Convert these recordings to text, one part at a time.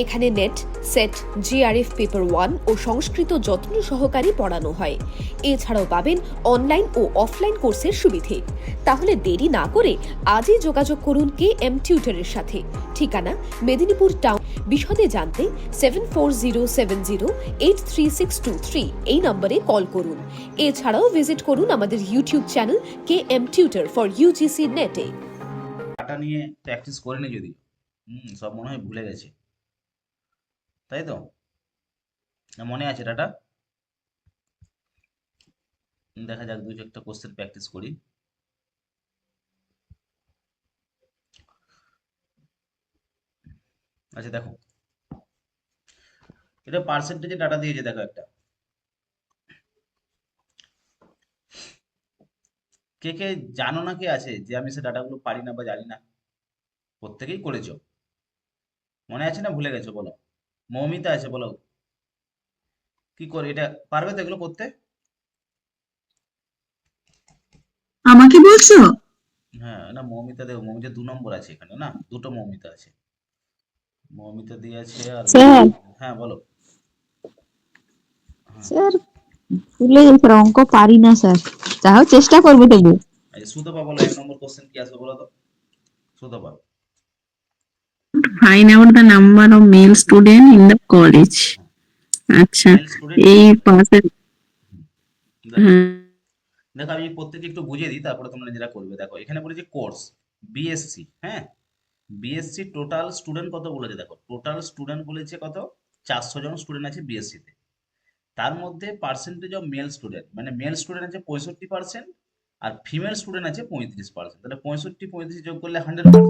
এখানে net, set, JRF paper 1 ও সংস্কৃত যত্ন সহকারে পড়ানো হয়। এছাড়াও পাবেন অনলাইন ও অফলাইন কোর্সের সুবিধে। তাহলে দেরি না করে আজই যোগাযোগ করুন KM টিউটরের সাথে। ঠিকানা মেদিনীপুর টাউন। বিশদে জানতে 7407083623 এই নম্বরে কল করুন। এছাড়াও ভিজিট করুন আমাদের YouTube channel KM tutor for UGC নেটে। ডাটা নিয়ে প্র্যাকটিস করেনি যদি সব মনে হয় ভুলে গেছে, তাই তো? না মনে আছে ডাটা? দেখা যাক দুই একটা কোশ্চেন প্র্যাকটিস করি। আচ্ছা দেখো, এটা পার্সেন্টেজে ডাটা দিয়েছে, দেখো একটা। কে কে জানো না, কে আছে যে আমি সে ডাটাগুলো পারি না বা জানি না? প্রত্যেকেই করেছো, মনে আছে না ভুলে গেছো? বলো। মৌমিতা আছে, বলো কি করে এটা পারবে তো এগুলো করতে? আমাকে বলছো? হ্যাঁ, না মৌমিতা, দেখো মৌমিতা 2 নম্বর আছে এখানে, না দুটো মৌমিতা আছে। মৌমিতা দিয়ে আছে আর স্যার, হ্যাঁ বলো। হ্যাঁ, স্যার ভুলে গেছি, স্যার অঙ্ক পারি না স্যার, তাও চেষ্টা করবো তবু। আচ্ছা সুতপা বলো, 1 নম্বর কোশ্চেন কি আসবে বলো তো, Sutapa. Find out the number of male students in the college. আচ্ছা, মেল স্টুডেন্ট ইন এই দ্য পাশে দেখো, হ্যাঁ, দেখো আমি প্রত্যেকে একটু বুঝিয়ে দিই, তারপরে তোমরা নিজেরা করবে। দেখো এখানে বলেছে কোর্স বিএসসি, হ্যাঁ, বিএসসি টোটাল স্টুডেন্ট কত বলেছে? দেখো টোটাল স্টুডেন্ট বলেছে কত, 400 জন স্টুডেন্ট আছে বিএসসি তে। তার মধ্যে পার্সেন্টেজ অফ মেল স্টুডেন্ট, মানে মেল স্টুডেন্ট আছে 65% আর ফিমেল স্টুডেন্ট আছে 35%। তাহলে 65 যোগ করলে 100%,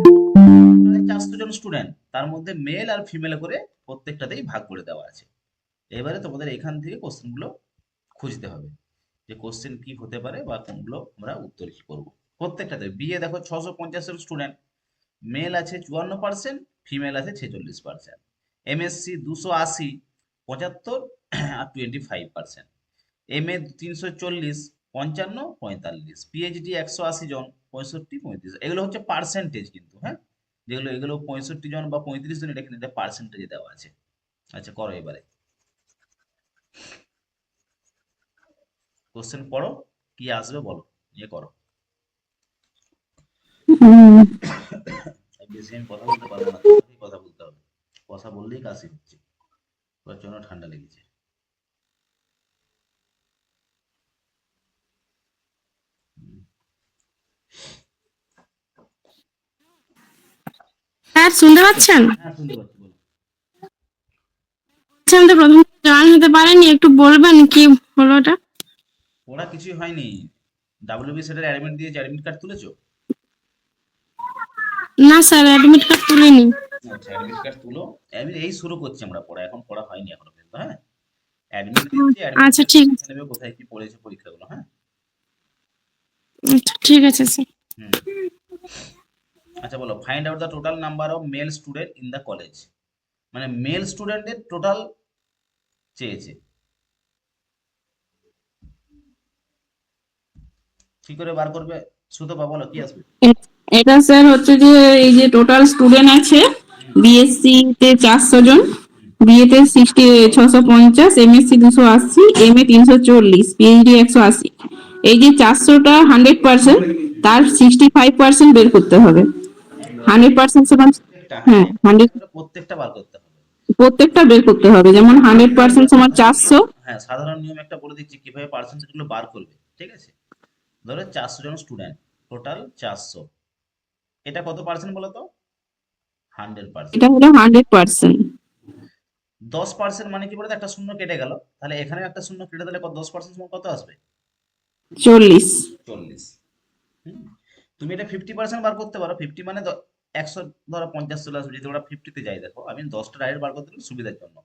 তাহলে 400 জন স্টুডেন্ট, তার মধ্যে মেল আর ফিমেল করে প্রত্যেকটাতেই ভাগ করে দেওয়া আছে। এবারে তোমাদের এখান থেকে কোশ্চেন গুলো খুঁজতে হবে, যে কোশ্চেন কি হতে পারে বা কোনগুলো আমরা উত্তর কি করবো। প্রত্যেকটাতে বিয়ে দেখো 650 জন স্টুডেন্ট, মেল আছে 54%, ফিমেল আছে 46%। MSc 280, 75 R 25%। M A 340, 55, 45। PhD 180 জন, 65, 35। এগুলো হচ্ছে পার্সেন্টেজ কিন্তু, হ্যাঁ, যেগুলো এগুলো 65 জন বা 35 জন, এটা কিন্তু পার্সেন্টেজে দেওয়া আছে। আচ্ছা করো এবারে কোশ্চেন পড়ো, কি আসবে বলো, নিয়ে করো। উম, বেশি আমি কথা বলতে পারবো না, তোমাকেই কথা বলতে হবে। কথা বললেই কাশি হচ্ছে, প্রচন্ড ঠান্ডা লেগেছে। স্যার শুনতে পাচ্ছেন? হ্যাঁ শুনতে পাচ্ছি, বলো। আচ্ছা, আমি তো প্রথম জয়েন হতে পারিনি, একটু বলবেন কি হলো ওটা? ওরা কিছুই হয়নি, ডাব্লিউবি সেটের অ্যাডমিট দিয়েছে, অ্যাডমিট কার্ড তুলেছো? না স্যার, অ্যাডমিট কার্ড তুলিনি। আচ্ছা অ্যাডমিট কার্ড তুলো। অ্যাডমিট এই শুরু করছি আমরা পড়া, এখন পড়া হয়নি এখনো পর্যন্ত, হ্যাঁ। অ্যাডমিট দিচ্ছি, অ্যাডমিট আচ্ছা থেকে ঠিক দেখে আছে, নেবে কোথায় কি পড়েছে পরীক্ষাগুলো, হ্যাঁ। আচ্ছা ঠিক আছে স্যার। হুম। আচ্ছা বলো, find out the total number of male student in the college, মানে মেল স্টুডেন্টের টোটাল চেয়েছে, কি করে বার করবে? সুতপা বলো কি আসবে? এটা স্যার হচ্ছে যে এই যে টোটাল স্টুডেন্ট আছে, হুম বিএসসি তে 400 জন, হুম বিএতে 650, এমএসসি 280, এমএ 340, পিএইচডি 180। এই যে 400টা 100%, তার 65% বের করতে হবে। মানে 100% সমান, প্রত্যেকটা, হ্যাঁ, হ্যাঁ 100, প্রত্যেকটা বার করতে হবে। প্রত্যেকটা বের করতে হবে। যেমন 100% সমান সাধারণ নিয়ম, 400। হ্যাঁ সাধারণ নিয়ম একটা বলে দিচ্ছি কিভাবে পার্সেন্টেজ গুলো বার করবে, ঠিক আছে? ধরো 400 জন স্টুডেন্ট, টোটাল 400, এটা কত পার্সেন্ট বলো তো? 100%। এটা হলো 100%। 10% মানে কি বলতো, একটা শূন্য কেটে গেল, তাহলে এখানে একটা শূন্য কেটে দিলে 10% কত আসবে? 40। 40। হুম। তুমি এটা 50% বার করতে পারো, 50 মানে 100, ধরো 50 চলে আসবে। যদি ওরা 50-তে যাই, দেখো আমি 10টা ডাইরেক্ট বার করতে পারি সুবিধার জন্য।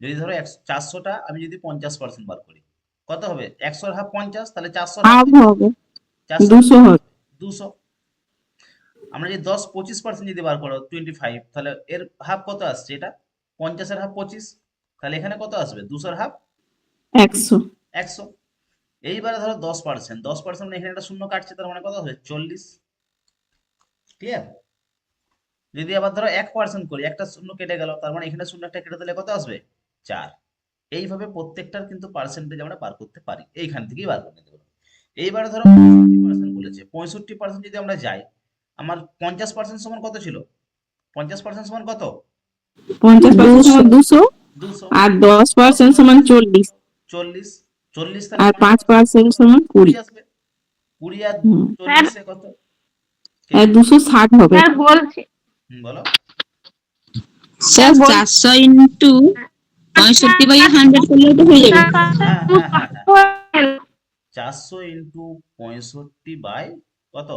যদি ধরো 400টা আমি যদি 50% বার করি, কত হবে? 100-র হাফ 50, তাহলে 400-র হাফ হাফ কত? হবে, 400-র হাফ 200 কত হবে। হবে? 200। আমরা যদি 25% যদি বার করো 25, তাহলে এর হাফ কত আসছে? এটা 50-এর হাফ 25, তাহলে এখানে কত আসবে? 200-র হাফ 100। 100। এইবারে ধরো 10%, 10% মানে এখানে একটা শূন্য কাটছে, তার মানে কত হবে? 40। ক্লিয়ার? যদি আবার ধরো 1% করি, একটা শূন্য কেটে গেল, তার মানে এখানে শূন্য একটা কেটে দিলে কত আসবে? 4। এইভাবে প্রত্যেকটার কিন্তু পার্সেন্টেজ আমরা বার করতে পারি, এইখান থেকেই বার করে নিতে পারবো। এইবারে ধরো 65% বলেছে, 65% যদি আমরা যাই, আমার 50% সমান কত ছিল? 50% সমান কত? 50% 200। সমান 200, 200। আর 10% সমান 40, 40। 40 তাহলে আর 5% 5% সমান 20 20। আসবে। 20 আর হুম, 40 এ কত? কে? আর 260 হবে। স্যার বলছি, বলো। স্যার বল 400 ইন্টু 65/100 করলেও তো হয়ে যাবে। হ্যাঁ হ্যাঁ হ্যাঁ হ্যাঁ, 400 ইন্টু 65 বাই কত?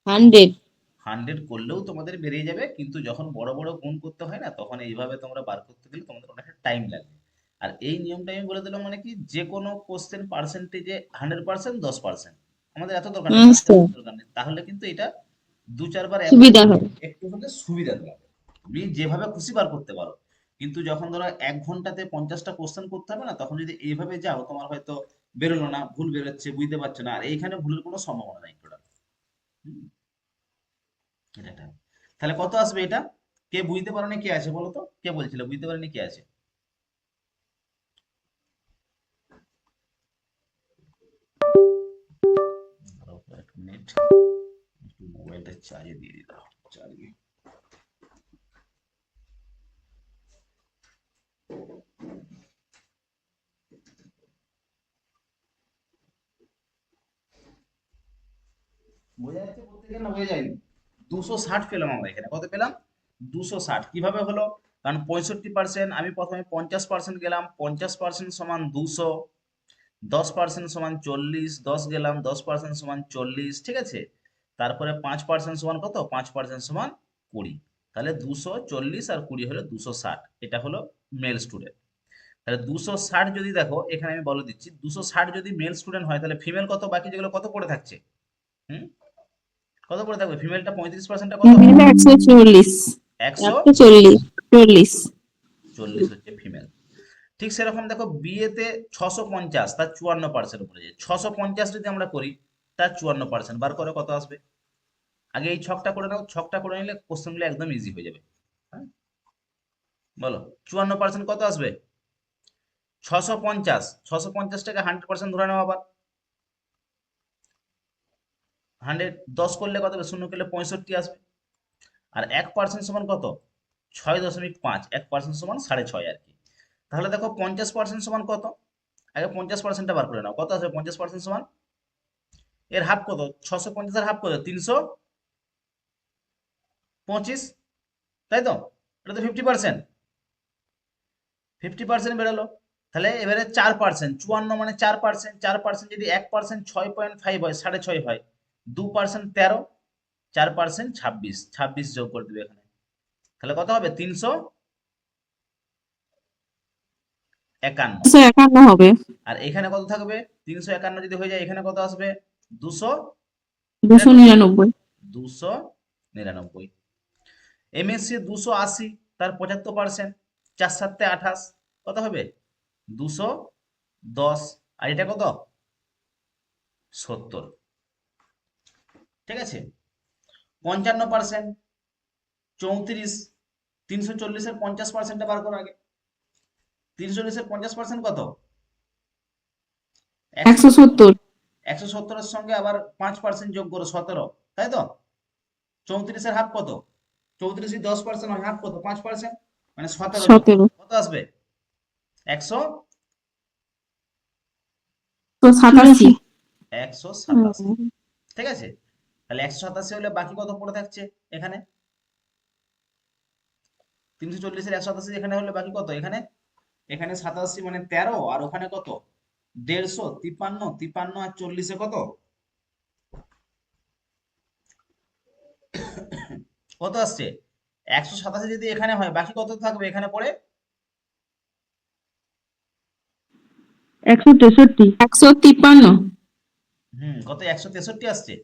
100। 100 করলেও তোমাদের বেরিয়ে যাবে, কিন্তু যখন বড় বড় গুণ করতে হয় না, তখন এইভাবে তোমরা বার করতে গেলে তোমাদের অনেকটা টাইম লাগবে। আর এই নিয়মটা আমি বলে দিলাম, মানে কি, যে কোনো কোশ্চেন পার্সেন্টেজে 100%, 10%, আমাদের এত দরকার নেই, আচ্ছা, দরকার নেই, তাহলে কিন্তু এটা 2-4 বার অ্যাপ্লাই সুবিধা করলে হয়। একটু হলে সুবিধা লাগে। তুমি যেভাবে খুশি বার করতে পারো, কিন্তু যখন ধরো 1 ঘন্টাতে 50টা কোশ্চেন করতে হবে না, তখন যদি এইভাবে যাও, তোমার হয়তো বেরোলো না, ভুল বেরোচ্ছে, বুঝতে পারছো না, আর এইখানে ভুলের কোনো সম্ভাবনা নাই টোটাল। এটা একটা। তাহলে কত আসবে এটা? কে বুঝতে পারোনি, কে আছে বলো তো, কে বলছিল বুঝতে পারেনি, কে আছে? দাঁড়াও তো 1 মিনিট, একটু মোবাইলটা চার্জে দিয়ে দিলাম, চার্জে। বোঝা যাচ্ছে প্রত্যেকের? না বোঝা যায়নি? 260 পেলাম আমরা এখানে, কত পেলাম? 260। কিভাবে হলো? কারণ 65%, আমি প্রথমে 50% গেলাম, 50% সমান 200, 10% সমান 40, 10 গেলাম, 10% সমান 40, ঠিক আছে। তারপরে 5% সমান কত? 5% সমান 20। তাহলে 240 আর 20 হলো 260। এটা হলো মেল স্টুডেন্ট। তাহলে 260 যদি দেখো, এখানে আমি বলে দিচ্ছি, 260 যদি মেল স্টুডেন্ট হয়, তাহলে ফিমেল কত? বাকি যেগুলো কত পড়ে থাকছে? হুম, কত পড়ে থাকবে? ফিমেলটা 35%টা কত হবে? ফিমেল 140, 140। 140। 140 হচ্ছে ফিমেল। ঠিক সেরকম দেখো, বিএতে 650, তার 54% উপরে যায়। 650 যদি আমরা করি, তার 54% বার করে কত আসবে? আগে এই ছকটা করে নাও, ছকটা করে নিলে কোশ্চেনগুলো একদম ইজি হয়ে যাবে। হ্যাঁ, বলো 54% কত আসবে? 650। 650টাকে 100% ধরে নাও আবার। 100 10 করলে কত হবে? শূন্য করলে 65 আসবে। আর 1% সমান কত? 6.5। 1% সমান 6.5 আর কি। তাহলে দেখো 50% সমান কত? আগে 50%টা বার করে নাও, কত আসবে 50% সমান? এর হাফ কত? 650 এর হাফ কত? 325, তাই তো? এটা তো 50%। 50% বেরোলো। তাহলে এবারে 4%, 54 মানে 4%, 4% যদি 1% 6.5 হয়, 6.5 হয়, 2% 13, 4% 26, 26 যোগ করে দেবে এখানে। তাহলে কত হবে? 351। 251 হবে। আর এখানে কত থাকবে? 351 যদি হয়ে যায়, এখানে কত আসবে? 299। 299। 299। এমএসসি 280, তার 75%, 4 7 28, কত হবে? 210। আর এটা কত? 70, ঠিক আছে। 55%, 34। 340-এর 50%টা বার করো আগে। 340-এর 50% কত? 170। 170। 170-এর সঙ্গে আবার 5% যোগ করো, 17, তাই তো? 34-এর হাফ কত? 34 যদি 10% হয়, হাফ কত? 5%, মানে 17 যোগ 17। কত আসবে? 100, তো 87। 187, ঠিক আছে। তাহলে 187 হলে বাকি কত পড়ে থাকছে এখানে? 340-এর 187 এখানে হলে বাকি কত এখানে? এখানে 87 মানে 13, আর ওখানে কত? 150, 53, 53 আর 40-এ কত? কত আসছে? 187 যদি এখানে হয়, বাকি কত থাকবে এখানে পড়ে? 163। 153। কত? 163 আসছে।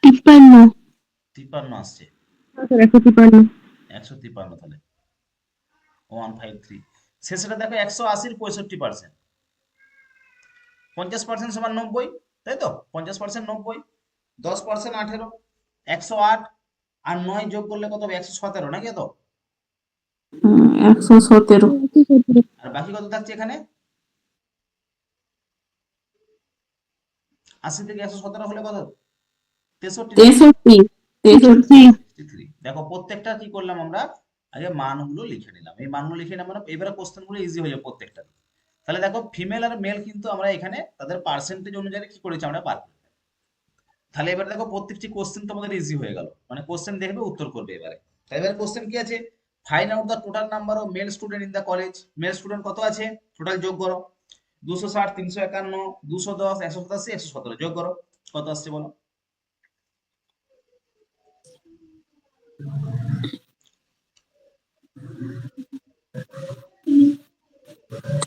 53। 53 আসছে। 153। 153 তাহলে 153। শেষটা দেখো 180-র 65%। 50% সমান 90, তাই তো? 50% 90। 10% 18, 108, আর 9 যোগ করলে কত হবে? 117 নাকি? এত 117, আর বাকি কত থাকছে এখানে? 80 থেকে 117 হলে কত? 63 নাকি? 63, 63। 63। দেখো প্রত্যেকটা কি করলাম আমরা, আগে মানগুলো লিখে নিলাম। এই মানগুলো লিখে নিলাম মানে এবারে কোশ্চেন গুলো ইজি হয়ে যাবে প্রত্যেকটা। তাহলে দেখো ফিমেল আর মেল কিন্তু আমরা এখানে তাদের পার্সেন্টেজ অনুযায়ী কি করেছি আমরা বার করেছি। তাহলে এবার দেখো প্রত্যেকটি কোশ্চেন তোমাদের ইজি হয়ে গেল, মানে কোশ্চেন দেখবে উত্তর করবে এবারে। তাহলে এবারে কোশ্চেন কি আছে? Find out the total number of male student in the college. Male student কত আছে টোটাল যোগ করো। 260, 351, 210, 187, 117 যোগ করো, কত আসছে বলো?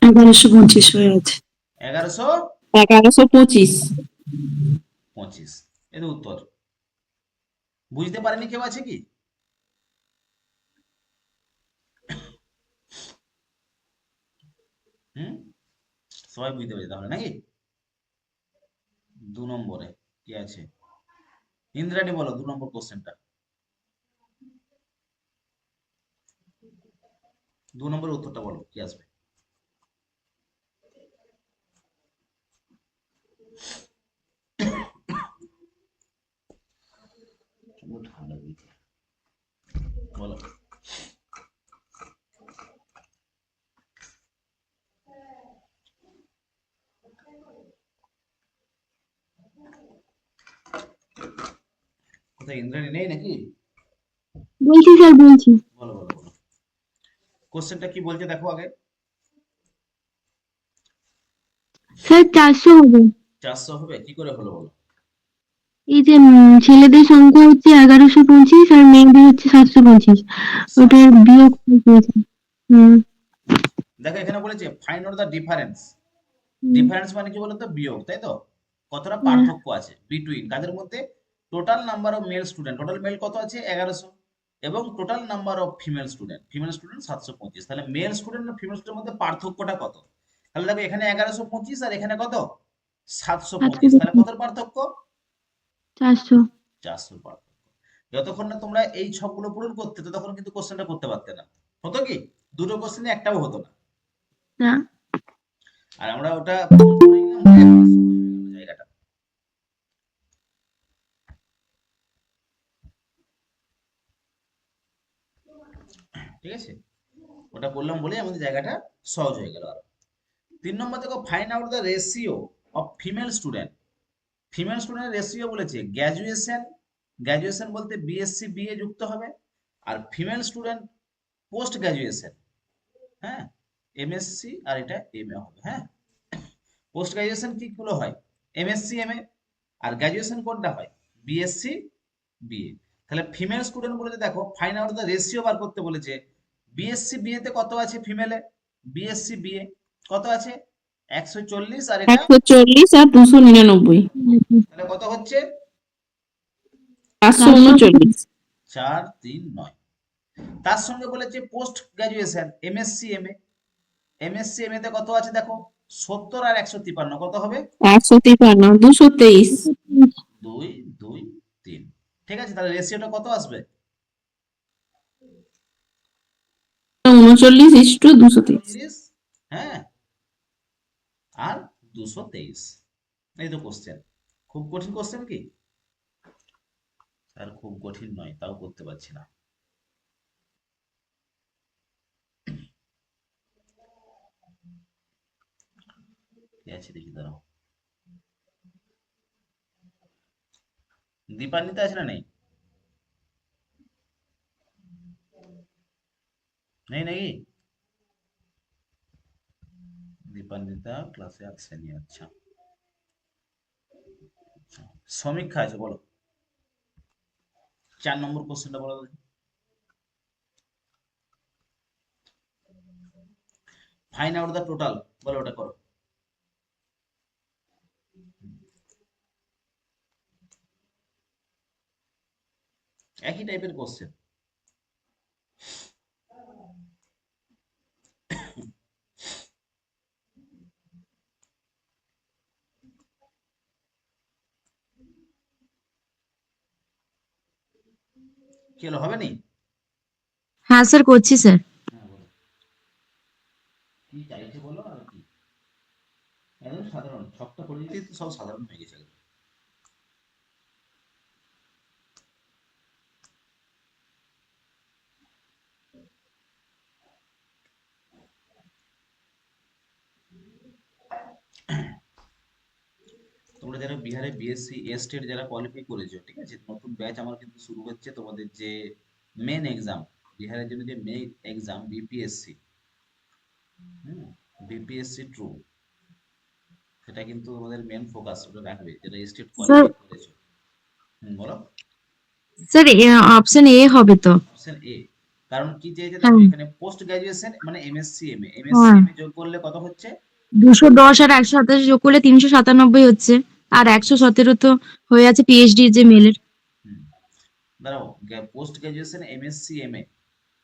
1125 হয়ে আছে। 1125। 1125। এই তো উত্তর। বুঝতে পারেনি কেউ আছে কি? হুম, সবাই বুঝতে পেরেছে তাহলে নাকি? 2 নম্বরে কি আছে? ইন্দ্রাণী বলো 2 নম্বর কোশ্চেনটা। 2 নম্বরের উত্তরটা বলো কি আসবে? প্রচন্ড ঠান্ডা দিচ্ছে, বলো। কোথায় ইন্দ্রাণী নেই নাকি? বলছি স্যার, বলছি। বলো বলো বলো, কোশ্চেনটা কি বলছে দেখো আগে। স্যার 400 হবে। 400 হবে কি করে হলো বলো? এই যে ছেলেদের সংখ্যা হচ্ছে 1125 আর মেয়েদের হচ্ছে 725, ওটার বিয়োগ করেছে। হুম। দেখো এখানে বলেছে find out the difference. Hmm, difference মানে কি বলতো? বিয়োগ, তাই তো? কতটা হ্যাঁ, পার্থক্য আছে বিটুইন কাদের মধ্যে? Total number of male student, total male কত আছে? 1100, এবং total number of female student, female student 725। তাহলে মেল স্টুডেন্ট আর ফিমেল স্টুডেন্টের মধ্যে পার্থক্যটা কত? তাহলে দেখো এখানে 1125 আর এখানে কত? 725। তাহলে 725, কত পার্থক্য? 400। 400 পার্থক্য। যতক্ষণ না তোমরা এই ছকগুলো পূরণ করতে ততক্ষণ কিন্তু কোশ্চেনটা করতে পারতে না। হতো কি? দুটো কোশ্চেনে একটাও হতো না। না, আর আমরা ওটা পূরণ করে নিলাম, হয়ে একদম সহজ হয়ে গেল জায়গাটা। ঠিক আছে, ওটা বললাম বলে আমাদের জায়গাটা সহজ হয়ে গেল আরো। 3 নম্বর দেখো find out the ratio of female student. Female স্টুডেন্টের রেশিও বলেছে গ্র্যাজুয়েশন, গ্র্যাজুয়েশন বলতে বিএসসি বিএ যুক্ত হবে, আর ফিমেল স্টুডেন্ট পোস্ট গ্র্যাজুয়েশন, হ্যাঁ, এমএসসি আর এটা এমএ হবে, হ্যাঁ। পোস্ট গ্র্যাজুয়েশন কি গুলো হয়? এমএসসি এমএ, আর গ্র্যাজুয়েশন কোনটা হয়? BSc BA. তাহলে ফিমেল স্টুডেন্ট বলেছে দেখো ফাইন্ড আউট দ্য রেশিও বার করতে বলেছে। বিএসসি বিএ তে কত আছে ফিমেলে? বিএসসি বিএ কত আছে? 140, আর এটা 140 আর 299, তাহলে কত হচ্ছে? 439। 439। তার সঙ্গে বলেছে post graduation MSc MA, MSc MA তে কত আছে দেখো? 70 আর 153 কত হবে? 153, 223। 2 2 3। ঠিক আছে, তাহলে রেশিওটা কত আসবে? 39:223। 39, হ্যাঁ, আর 223। এই তো কোশ্চেন। খুব কঠিন কোশ্চেন কি? আর খুব কঠিন নয়, তাও করতে পারছি না। কি আছে দেখি দাঁড়াও। দীপান্বিতা আছে না নেই? নেই নাকি? দীপান্বিতা ক্লাসে আসেনি, আচ্ছা। সমীক্ষা আছে, বলো 4 নম্বর কোশ্চেনটা বলো দেখি। ফাইন্ড আউট দ্য টোটাল, বলো ওটা করো। একই টাইপের কোশ্চেন। কি হলো, হবে নি? হ্যাঁ স্যার, করছি স্যার। হ্যাঁ বলো, কি চাইছে বলো আর কি। একদম সাধারণ ছকটা করে দিতেই তো সব সাধারণ হয়ে গেছে একদম। তোমরা যারা বিহারে বিএসসি এ স্টেট যারা কোয়ালিফাই করেছো, ঠিক আছে, নতুন ব্যাচ আমার কিন্তু শুরু হচ্ছে। তোমাদের যে মেন এক্সাম, বিহারের জন্য যে মেন এক্সাম বিপিএসসি, হুম, বিপিএসসি ট্রু, সেটা কিন্তু তোমাদের মেন ফোকাস ওটা রাখবে যেটা স্টেট স্যার, কোয়ালিফাই করেছো। বলো। স্যার অপশন এ হবে তো? Option A. কারণ কি চেয়েছে দেখো, হ্যাঁ। এখানে পোস্ট গ্রাজুয়েশন মানে এমএসসি এমএ, এমএসসি হ্যাঁ, এমএ যোগ করলে কত হচ্ছে? 210 আর 127 যোগ করলে 397 হচ্ছে। আর 117 তো হয়ে আছে পিএইচডি যে মেলের। হুম, দাঁড়াও, post graduation MSc MA,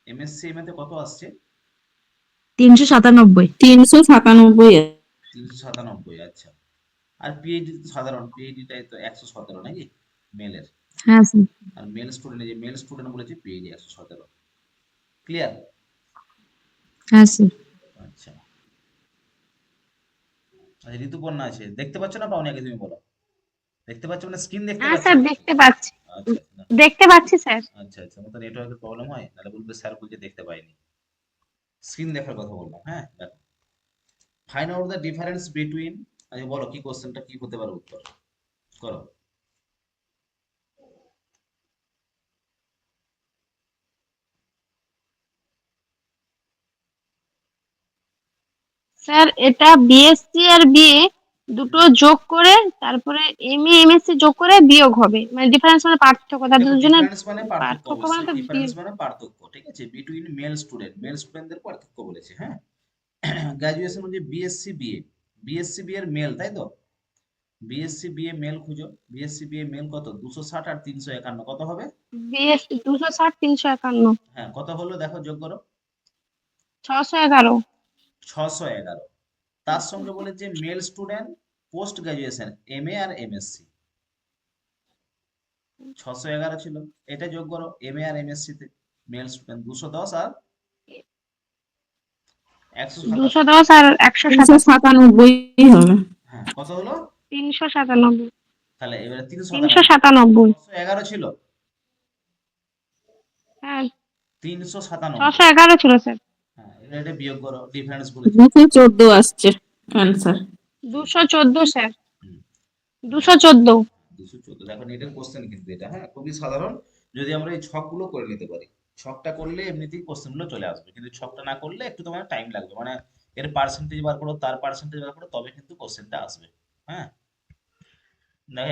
MSc MA তে কত আসছে? 397। 397। 397, আচ্ছা। আর পিএইচডি তো সাধারণ, পিএইচডিটাই তো 117 নাকি মেলের। হ্যাঁ স্যার। আর মেল স্টুডেন্ট, যে মেল স্টুডেন্ট বলেছে পিএইচডি 117। ক্লিয়ার? হ্যাঁ স্যার। আচ্ছা। আচ্ছা, ঋতুপর্ণা আছে, দেখতে পাচ্ছ না পাওনি, আগে তুমি বলো। দেখতে পাচ্ছ মানে স্ক্রিন দেখতে হ্যাঁ পাচ্ছ? স্যার, দেখতে পাচ্ছি। আচ্ছা আচ্ছা না, দেখতে পাচ্ছি স্যার। আচ্ছা আচ্ছা, আমার তো নেটওয়ার্কের প্রবলেম হয়, নাহলে বলবে স্যার বলছে দেখতে পাইনি। স্ক্রিন দেখার কথা বললাম, হ্যাঁ দেখো। Find out the difference between, আচ্ছা বলো কি কোশ্চেনটা কি হতে পারে, উত্তর করো। স্যার, এটা বিএসসি আর বিএ দুটো যোগ করে তারপরে এমএ এমএসসি যোগ করে বিয়োগ হবে, মানে ডিফারেন্স মানে পার্থক্য, তাদের দেখো দুজনের ডিফারেন্স মানে পার্থক্য, পার্থক্য মানে অবশ্যই তো ডিফারেন্স মানে পার্থক্য, ঠিক আছে, বিটুইন মেল স্টুডেন্ট, মেল স্টুডেন্টদের পার্থক্য বলেছে, হ্যাঁ। গ্রাজুয়েশন হচ্ছে বিএসসি বিএ, বিএসসি বিএ এর মেল, তাই তো? বিএসসি বিএ মেল খুঁজো, বিএসসি বিএ মেল কত, 260 আর 351 কত হবে? বিএসসি 260 351। হ্যাঁ, কত হলো দেখো, যোগ করো। 611। 611। তার সঙ্গে বলেছে male student post graduation MA আর এমএসসি, 611 ছিল। এটা যোগ করো এমএ আর এমএসসি তে, মেল স্টুডেন্ট 210 আর 157। 210 আর 157। 397 হবে। হ্যাঁ, কত হলো? 397। তাহলে এবারে 397, 397। 611 ছিল, হ্যাঁ, 397। 611 ছিল স্যার। হ্যাঁ, এবার এটা বিয়োগ করো, ডিফারেন্স বলেছে। 214 আসছে অ্যান্সার। 214 স্যার। হুম, 214। 214। দেখো নেটের কোশ্চেন কিন্তু এটা, হ্যাঁ, খুবই সাধারণ। যদি আমরা এই ছকগুলো করে নিতে পারি, ছকটা করলে এমনিতেই কোশ্চেন গুলো চলে আসবে, কিন্তু ছকটা না করলে একটু তোমার টাইম লাগবে, মানে এর পার্সেন্টেজ বার করো, তার পার্সেন্টেজ বার করো, তবে কিন্তু কোশ্চেনটা আসবে, হ্যাঁ। দেখো